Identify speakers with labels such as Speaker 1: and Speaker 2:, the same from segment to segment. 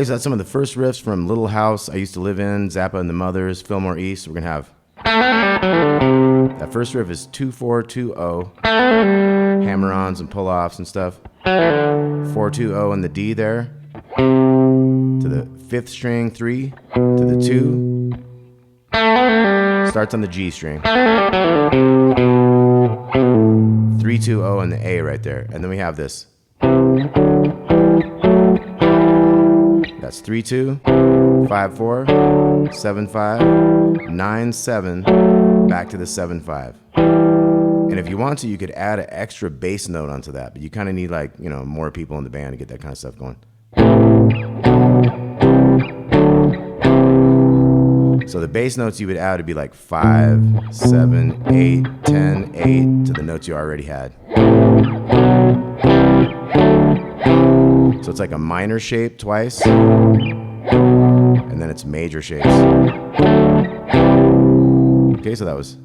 Speaker 1: Okay, so that's some of the first riffs from Little House I used to live in, Zappa and the Mothers, Fillmore East. We're gonna have that first riff is 2-4-2-0, hammer-ons and pull-offs and stuff. 4-2-0 in the D there, to the 5th string 3, to the 2, starts on the G string. 3-2-0 in the A right there, and then we have this. That's 3-2, 5-4, 7-5, 9-7, back to the 7-5. And if you want to, you could add an extra bass note onto that, but you kind of need, like, you know, more people in the band to get that kind of stuff going. So the bass notes you would add would be like 5, 7, 8, 10, 8 to the notes you already had. So it's like a minor shape twice, and then it's major shapes. Okay, so that was.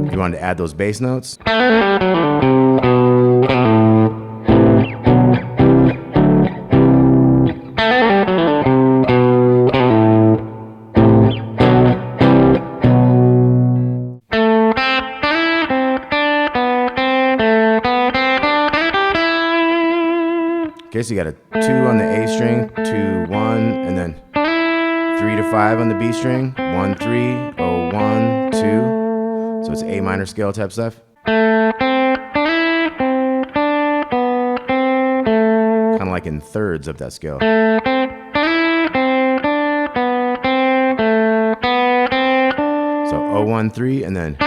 Speaker 1: If you wanted to add those bass notes. Okay, so you got a 2 on the A string, 2, 1, and then 3 to 5 on the B string, 1, 3, 0, 1, 2. So it's A minor scale type stuff. Kind of like in thirds of that scale. So 0, 1, 3, and then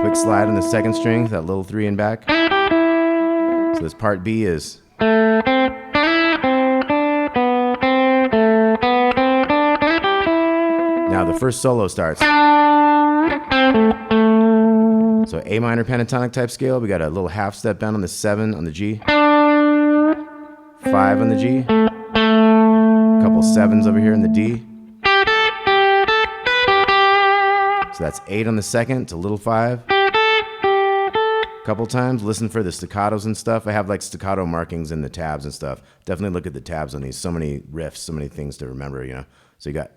Speaker 1: quick slide on the 2nd string, that little 3 in back. So this part B is. Now the first solo starts. So A minor pentatonic type scale, we got a little half step bend on the 7 on the G, 5 on the G, a couple 7s over here in the D. So that's 8 on the 2nd, it's a little 5. Couple times, listen for the staccatos and stuff. I have like staccato markings in the tabs and stuff. Definitely look at the tabs on these. So many riffs, so many things to remember, you know. So you got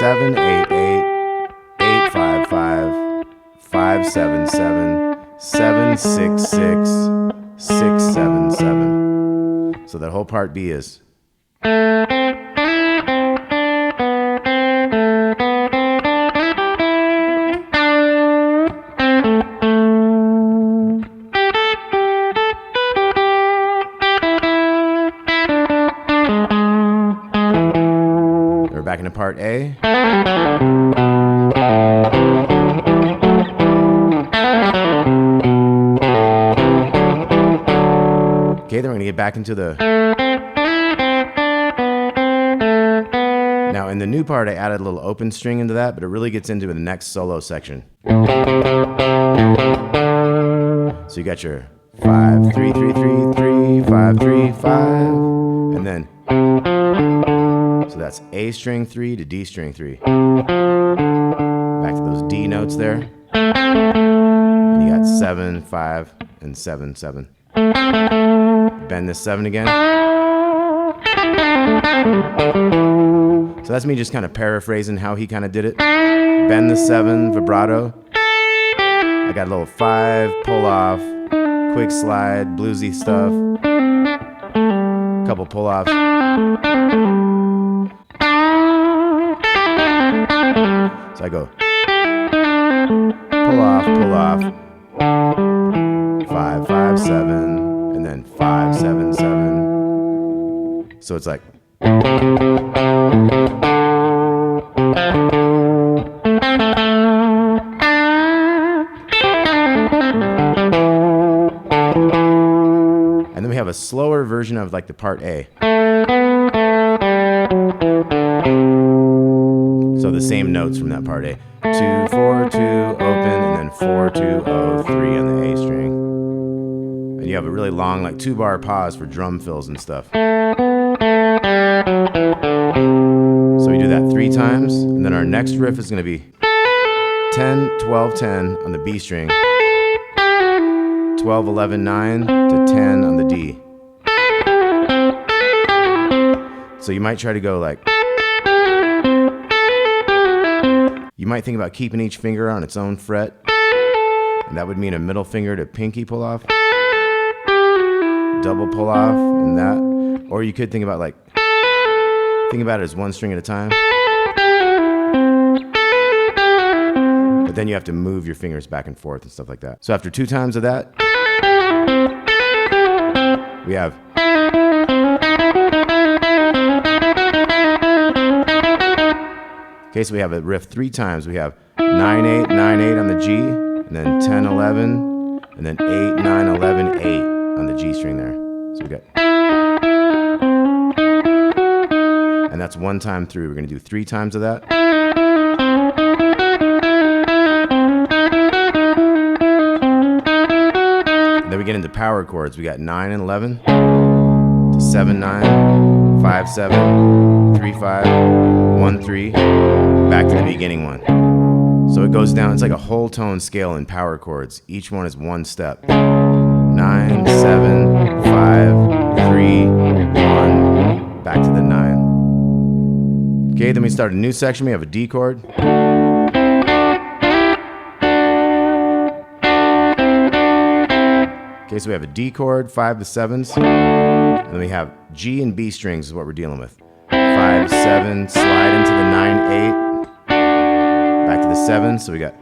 Speaker 1: 7, 8, 8, 8, 5, 5, 5, 7, 7, 7, 6, 6, 6, 7, 7. So that whole part B is. Back into part A. Okay, then we're gonna get back into the. Now in the new part, I added a little open string into that, but it really gets into the next solo section. So you got your 5, 3, 3, 3, 3, 5, 3, 5, and then. So that's A string 3 to D string 3. Back to those D notes there. And you got 7, 5, and 7, 7. Bend this 7 again. So that's me just kind of paraphrasing how he kind of did it. Bend the 7, vibrato. I got a little 5, pull off, quick slide, bluesy stuff. Couple pull offs. So I go pull off, 5, 5, 7, and then 5, 7, 7. So it's like. And then we have a slower version of like the part A. So the same notes from that part A. 2, 4, 2, open, and then 4, 2, 0, 3 on the A string. And you have a really long, like 2-bar pause for drum fills and stuff. So we do that 3 times, and then our next riff is gonna be. 10, 12, 10 on the B string, 12, 11, 9 to 10 on the D. So you might try to go like, you might think about keeping each finger on its own fret, and that would mean a middle finger to pinky pull off, double pull off, and that. Or you could think about like, think about it as one string at a time. But then you have to move your fingers back and forth and stuff like that. So after 2 times of that, we have okay, so we have a riff 3 times. We have 9, 8, 9, 8 on the G, and then 10, 11, and then 8, 9, 11, 8 on the G string there. So we got, and that's 1 time through. We're gonna do 3 times of that. Then we get into power chords. We got 9 and 11 to 7, 9, 5, 7, 3, 5, 1, 3, back to the beginning one. So it goes down, it's like a whole tone scale in power chords. Each one is 1 step. 9, 7, 5, 3, 1, back to the 9. Okay, then we start a new section. We have a D chord. Okay, so we have a D chord, 5 to 7s, and then we have G and B strings is what we're dealing with. 5, 7, slide into the 9, 8, back to the 7, so we got,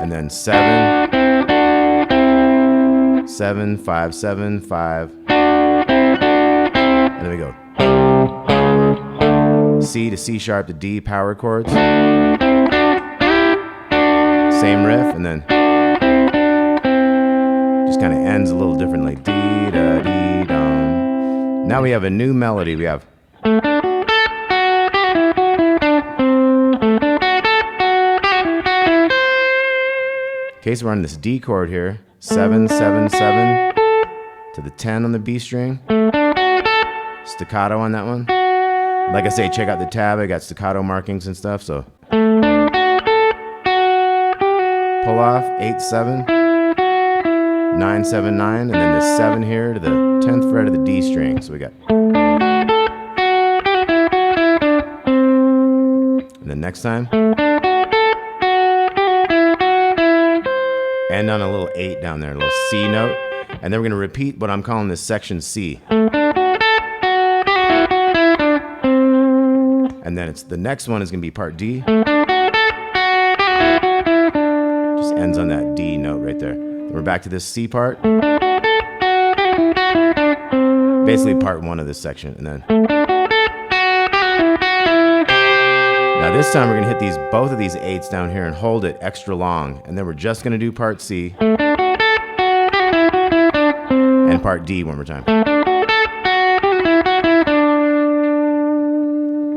Speaker 1: and then 7, 7, 5, 7, 5, and then we go C to C sharp to D power chords. Same riff, and then just kind of ends a little differently. Dee da dee dum. Now we have a new melody. We have okay, so we're on this D chord here. 7, 7, 7 to the 10 on the B string. Staccato on that one. Like I say, check out the tab. I got staccato markings and stuff, so pull off, 8, 7, 9, 7, 9, and then the 7 here to the 10th fret of the D string. So we got, and then next time, end on a little 8 down there, a little C note, and then we're gonna repeat what I'm calling this section C. And then the next one is gonna be part D. Ends on that D note right there. Then we're back to this C part. Basically part 1 of this section. And then now this time we're gonna hit both of these 8s down here and hold it extra long. And then we're just gonna do part C and part D one more time.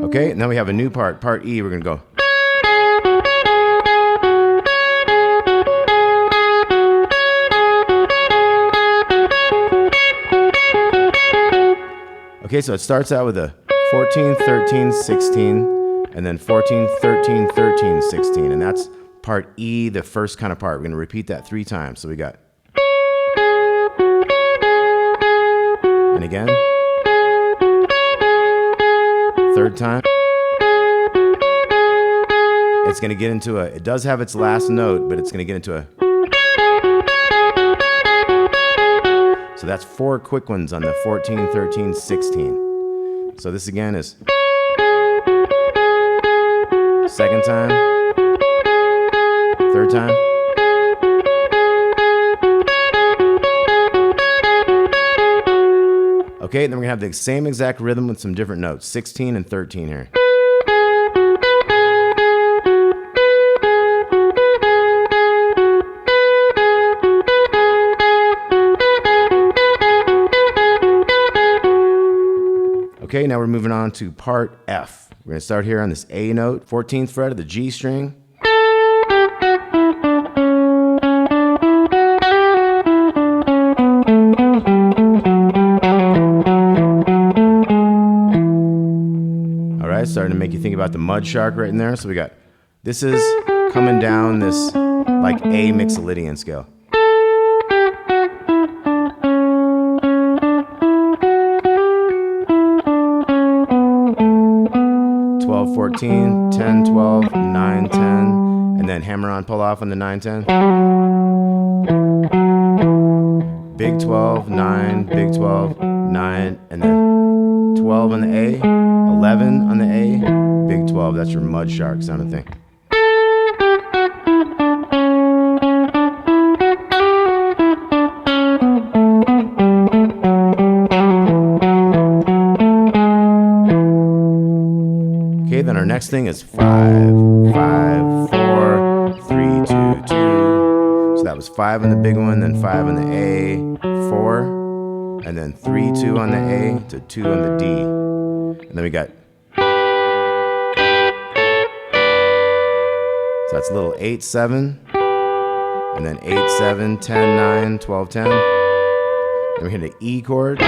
Speaker 1: Okay, now we have a new part E. We're gonna go okay, so it starts out with a 14, 13, 16, and then 14, 13, 13, 16, and that's part E, the first kind of part. We're going to repeat that 3 times. So we got, and again, 3rd time. It's going to get into it does have its last note, but it's going to get into a, so that's 4 quick ones on the 14, 13, 16. So this again is 2nd time, 3rd time. Okay, then we're gonna have the same exact rhythm with some different notes, 16 and 13 here. Okay, now we're moving on to part F. We're going to start here on this A note, 14th fret of the G string. All right, start starting to make you think about the mud shark right in there. So we got, this is coming down this like A Mixolydian scale. $12, $14, $10, $12, $9, $10, and then hammer on, pull off on the $9, $10. Big 12, 9, big 12, 9, and then 12 on the A, 11 on the A, big 12. That's your mud shark sounding thing. Okay, then our next thing is 5, 5, 4, 3, 2, 2. So that was 5 on the big one, then 5 on the A, 4, and then 3, 2 on the A to 2 on the D. And then we got, so that's a little 8, 7, and then 8, 7, 10, 9, 12, 10. Then we hit an E chord.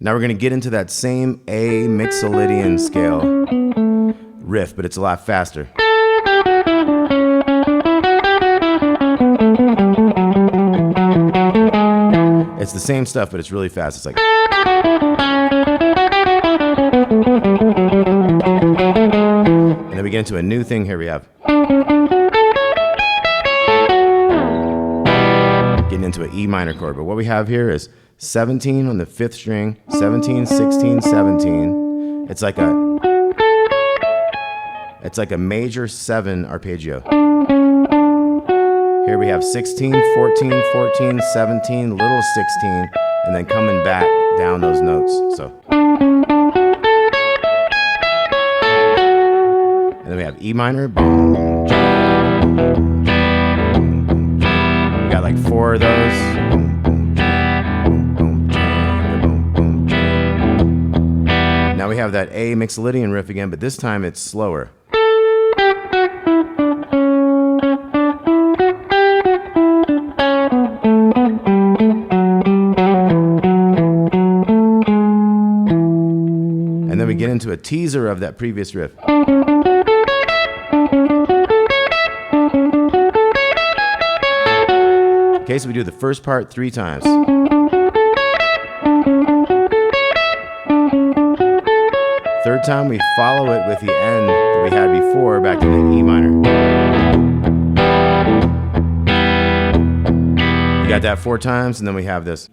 Speaker 1: Now we're going to get into that same A Mixolydian scale riff, but it's a lot faster. It's the same stuff, but it's really fast. It's like, and then we get into a new thing here. We have getting into an E minor chord, but what we have here is 17 on the 5th string, 17, 16, 17. It's like a major 7 arpeggio. Here we have 16, 14, 14, 17, little 16, and then coming back down those notes. So, and then we have E minor. Boom, boom, boom, we got like 4 of those. Now we have that A Mixolydian riff again, but this time it's slower. And then we get into a teaser of that previous riff. Okay, so we do the first part 3 times. Third time, we follow it with the end that we had before back to the E minor. You got that 4 times, and then we have this.